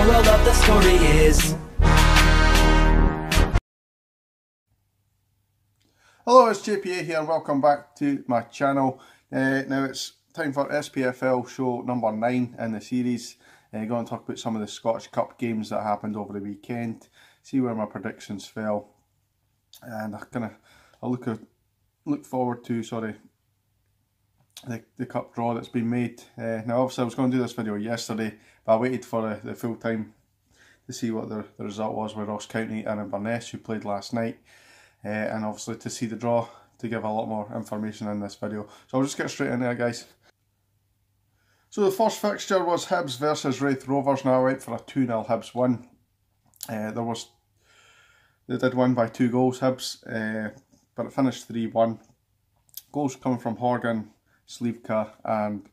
moral of the story is. Hello, it's JPA here and welcome back to my channel. Now it's time for SPFL Show number 9 in the series. Going to talk about some of the Scottish Cup games that happened over the weekend, see where my predictions fell, and I'll look forward to the cup draw that's been made. Now obviously I was going to do this video yesterday, but I waited for the full time to see what the result was with Ross County and Inverness, who played last night. And obviously to see the draw, to give a lot more information in this video. So I'll just get straight into it, guys. So the first fixture was Hibs versus Raith Rovers. Now I went for a 2-0 Hibs win. They did win by 2 goals, Hibs, but it finished 3-1. Goals coming from Horgan, Slivka, and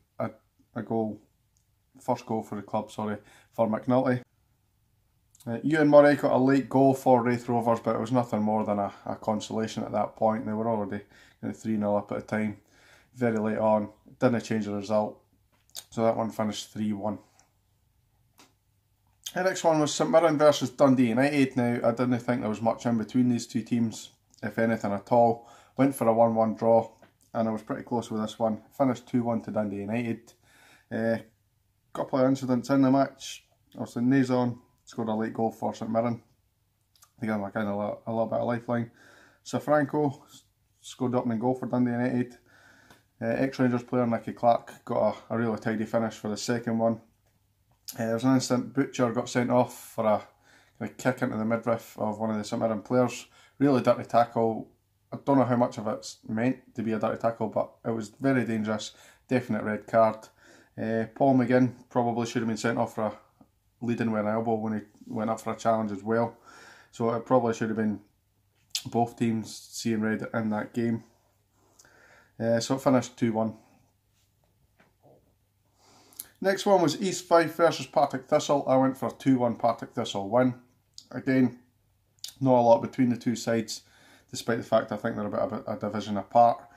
first goal for the club, for McNulty. Ewan Murray got a late goal for Raith Rovers, but it was nothing more than a consolation at that point. They were already 3-0 up at the time, very late on. It didn't change the result, so that one finished 3-1. The next one was St Mirren versus Dundee United. Now, I didn't think there was much in between these two teams, if anything at all. Went for a 1-1 draw, and I was pretty close with this one. Finished 2-1 to Dundee United. Couple of incidents in the match. Obviously, Nazon scored a late goal for St Mirren to give them a little bit of lifeline. Safranco scored the opening goal for Dundee United. Ex-Rangers player Nicky Clark got a really tidy finish for the second one. There was an instant Butcher got sent off for a kick into the midriff of one of the St Mirren players. Really dirty tackle. I don't know how much of it's meant to be a dirty tackle, but it was very dangerous. Definite red card. Paul McGinn probably should have been sent off for a leading with an elbow when he went up for a challenge as well. So it probably should have been both teams seeing red in that game. So it finished 2-1. Next one was East Fife versus Partick Thistle. I went for a 2-1 Partick Thistle win. Again, not a lot between the two sides, despite the fact I think they're about a division apart.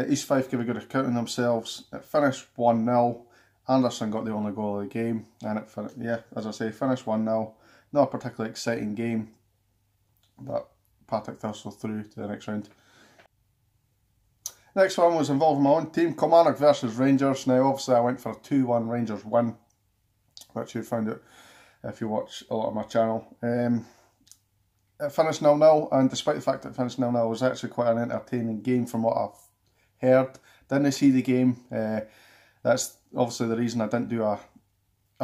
East Fife gave a good account of themselves. It finished 1-0. Anderson got the only goal of the game, and as I say, finished 1-0. Not a particularly exciting game, but Partick Thistle through to the next round. Next one was involving my own team, Kilmarnock versus Rangers. Now obviously I went for a 2-1 Rangers win, which you found out if you watch a lot of my channel. It finished 0-0, and despite the fact that it finished 0-0, it was actually quite an entertaining game from what I've heard. Didn't see the game. That's obviously the reason I didn't do a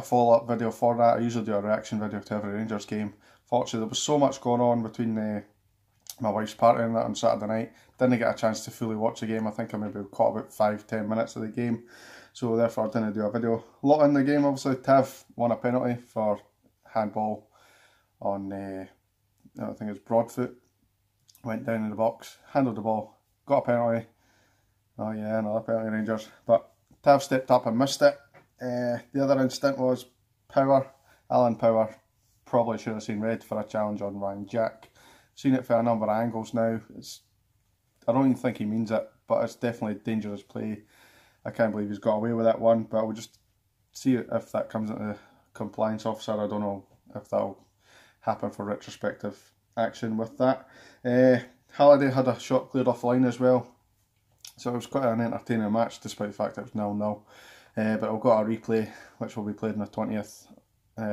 follow-up video for that. I usually do a reaction video to every Rangers game. Fortunately, there was so much going on between my wife's party and that on Saturday night. Didn't get a chance to fully watch the game. I think I maybe caught about 5-10 minutes of the game. So therefore I didn't do a video. A lot in the game, obviously. Tav won a penalty for handball on, I think it was Broadfoot. Went down in the box, handled the ball, got a penalty. Oh yeah, another penalty, Rangers. But Tav stepped up and missed it. The other incident was Power. Alan Power probably should have seen red for a challenge on Ryan Jack. Seen it for a number of angles now. I don't even think he means it, but it's definitely dangerous play. I can't believe he's got away with that one, but we'll just see if that comes into the compliance officer. I don't know if that'll happen for retrospective action with that. Halliday had a shot cleared off the line as well. So it was quite an entertaining match, despite the fact it was 0-0. But I've got a replay, which will be played on the 20th,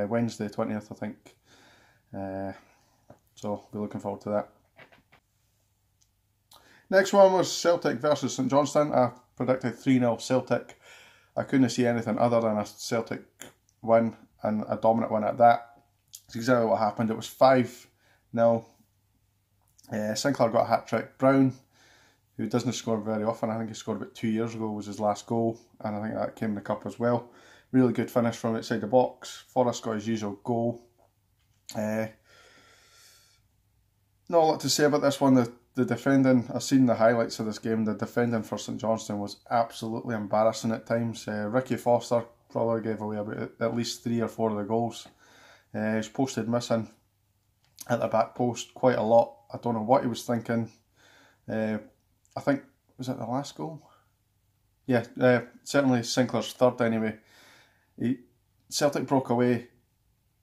Wednesday 20th, I think. So I'll be looking forward to that. Next one was Celtic versus St Johnstone. I predicted 3-0 Celtic. I couldn't see anything other than a Celtic win, and a dominant win at that. That's exactly what happened. It was 5-0. Sinclair got a hat-trick. Brown, who doesn't score very often, I think he scored about 2 years ago, was his last goal, and I think that came in the cup as well. Really good finish from outside the box. Forrest got his usual goal. Not a lot to say about this one. The defending, I've seen the highlights of this game. The defending for St Johnstone was absolutely embarrassing at times. Ricky Foster probably gave away about at least 3 or 4 of the goals. He's posted missing at the back post quite a lot. I don't know what he was thinking. I think, was it the last goal? Yeah, certainly Sinclair's third anyway. Celtic broke away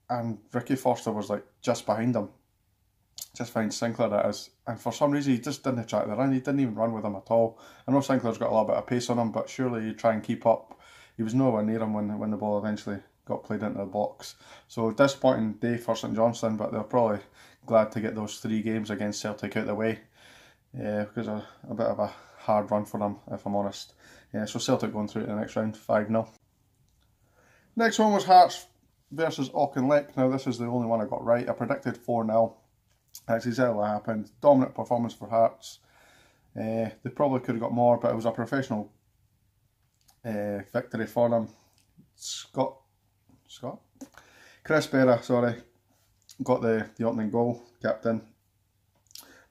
and Ricky Forster was like just behind him, just behind Sinclair that is, and for some reason he just didn't track the run. He didn't even run with him at all. I know Sinclair's got a little bit of pace on him, but surely you try and keep up. He was nowhere near him when the ball eventually got played into the box. So disappointing day for St Johnstone, but they're probably glad to get those 3 games against Celtic out of the way, because a bit of a hard run for them, if I'm honest. So Celtic going through to the next round, 5-0. Next one was Hearts versus Auchinleck. Now this is the only one I got right. I predicted 4-0. That's exactly what happened. Dominant performance for Hearts. They probably could have got more, but it was a professional victory for them. Chris Berra, got the opening goal, captain.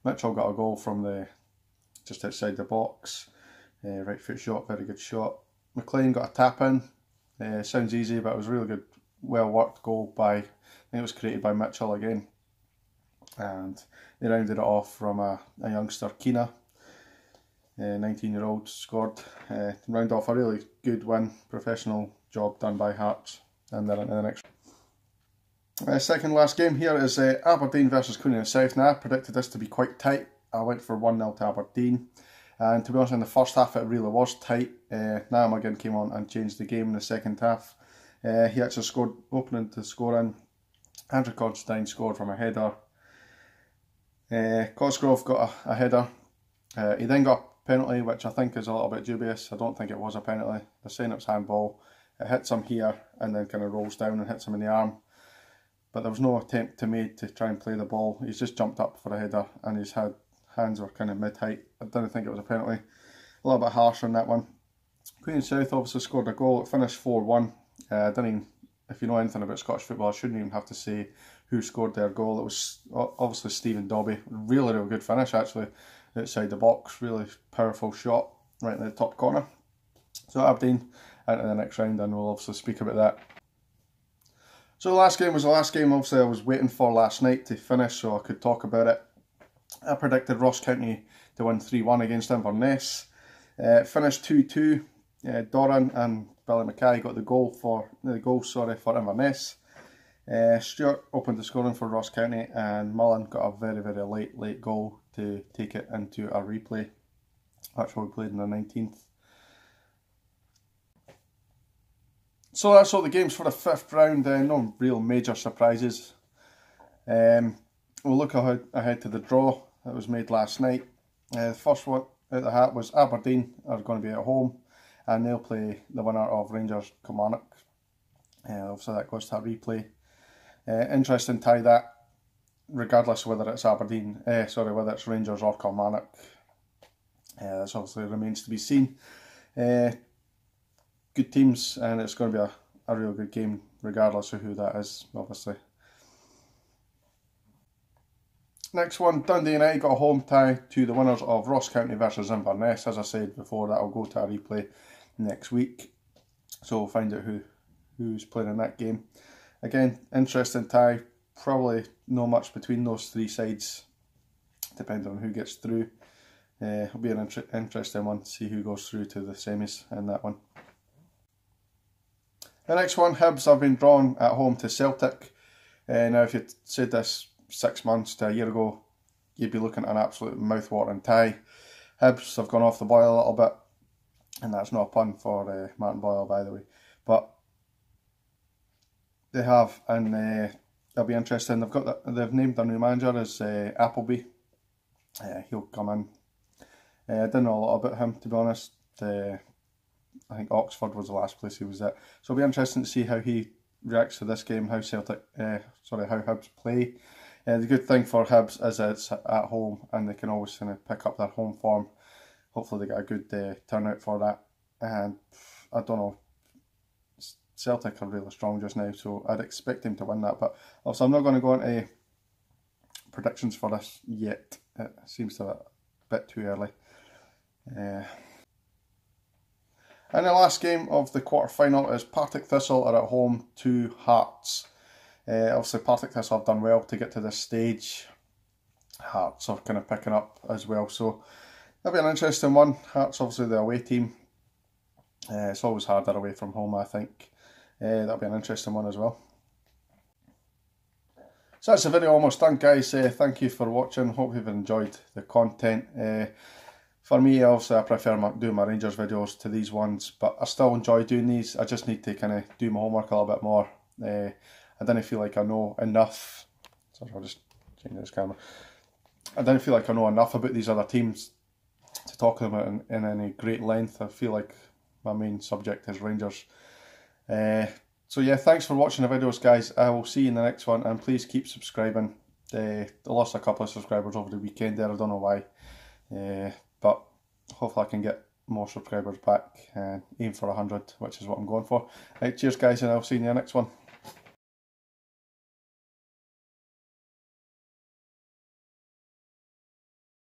Mitchell got a goal from just outside the box. Right foot shot, very good shot. McLean got a tap in. Sounds easy, but it was a really good, well worked goal by, I think it was created by Mitchell again. And they rounded it off from a youngster, Keena, 19-year-old, scored. Round off a really good win, professional job done by Hearts, and they're into the next. Second last game here is Aberdeen versus Queen of the South. Now I predicted this to be quite tight. I went for 1-0 to Aberdeen, and to be honest, in the first half it really was tight. Niall again came on and changed the game in the second half. He actually scored, opening to score in. Andrew Constantine scored from a header. Cosgrove got a header. He then got a penalty, which I think is a little bit dubious. I don't think it was a penalty. They're saying it was handball. It hits him here and then kind of rolls down and hits him in the arm. But there was no attempt made to try and play the ball. He's just jumped up for a header and his hands were kind of mid-height. I didn't think it was a penalty. A little bit harsh on that one. Queen of South obviously scored a goal. It finished 4-1. If you know anything about Scottish football, I shouldn't even have to say who scored their goal. It was obviously Stephen Dobby. Really, really good finish actually, outside the box. Really powerful shot right in the top corner. So Aberdeen into the next round, and we'll obviously speak about that. So the last game was the last game obviously I was waiting for last night to finish so I could talk about it. I predicted Ross County to win 3-1 against Inverness. Finished 2-2. Doran and Billy Mackay got the goal for Inverness. Stewart opened the scoring for Ross County, and Mullen got a very, very late goal to take it into a replay. That's what we played on the 19th. So that's all the games for the 5th round. No real major surprises. We'll look ahead to the draw that was made last night. The first one out the hat was Aberdeen are going to be at home, and they'll play the winner of Rangers Kilmarnock. Obviously that goes to a replay. Interesting tie that, regardless whether it's whether it's Rangers or Kilmarnock. This obviously remains to be seen. Good teams, and it's going to be a real good game regardless of who that is, obviously. Next one, Dundee United got a home tie to the winners of Ross County versus Inverness. As I said before, that will go to a replay next week, so we'll find out who's playing in that game. Again, interesting tie, probably not much between those 3 sides, depending on who gets through. It'll be an interesting one to see who goes through to the semis in that one. The next one, Hibs have been drawn at home to Celtic. Now, if you'd said this 6 months to a year ago, you'd be looking at an absolute mouth-watering tie. Hibs have gone off the boil a little bit, and that's not a pun for Martin Boyle, by the way. But they have, and it'll be interesting. They've named their new manager as Appleby. He'll come in. I didn't know a lot about him, to be honest. I think Oxford was the last place he was at. So it'll be interesting to see how he reacts to this game, how Hibs play. The good thing for Hibs is it's at home, and they can always kind of pick up their home form. Hopefully they get a good turnout for that. And I don't know, Celtic are really strong just now, so I'd expect him to win that. But also, I'm not going to go into predictions for this yet. It seems a bit too early. And the last game of the quarter-final is Partick Thistle are at home to Hearts. Obviously Partick Thistle have done well to get to this stage. Hearts are kind of picking up as well, so that'll be an interesting one. Hearts obviously the away team. It's always harder away from home, I think. That'll be an interesting one as well. So that's the video almost done, guys. Thank you for watching. Hope you've enjoyed the content. For me, obviously, I prefer doing my Rangers videos to these ones, but I still enjoy doing these. I just need to kind of do my homework a little bit more. I don't feel like I know enough. Sorry, I'll just change this camera. I don't feel like I know enough about these other teams to talk about in any great length. I feel like my main subject is Rangers. So yeah, thanks for watching the videos, guys. I will see you in the next one, and please keep subscribing. I lost a couple of subscribers over the weekend there, I don't know why. But hopefully I can get more subscribers back and aim for 100, which is what I'm going for. Right, cheers guys, and I'll see you in the next one.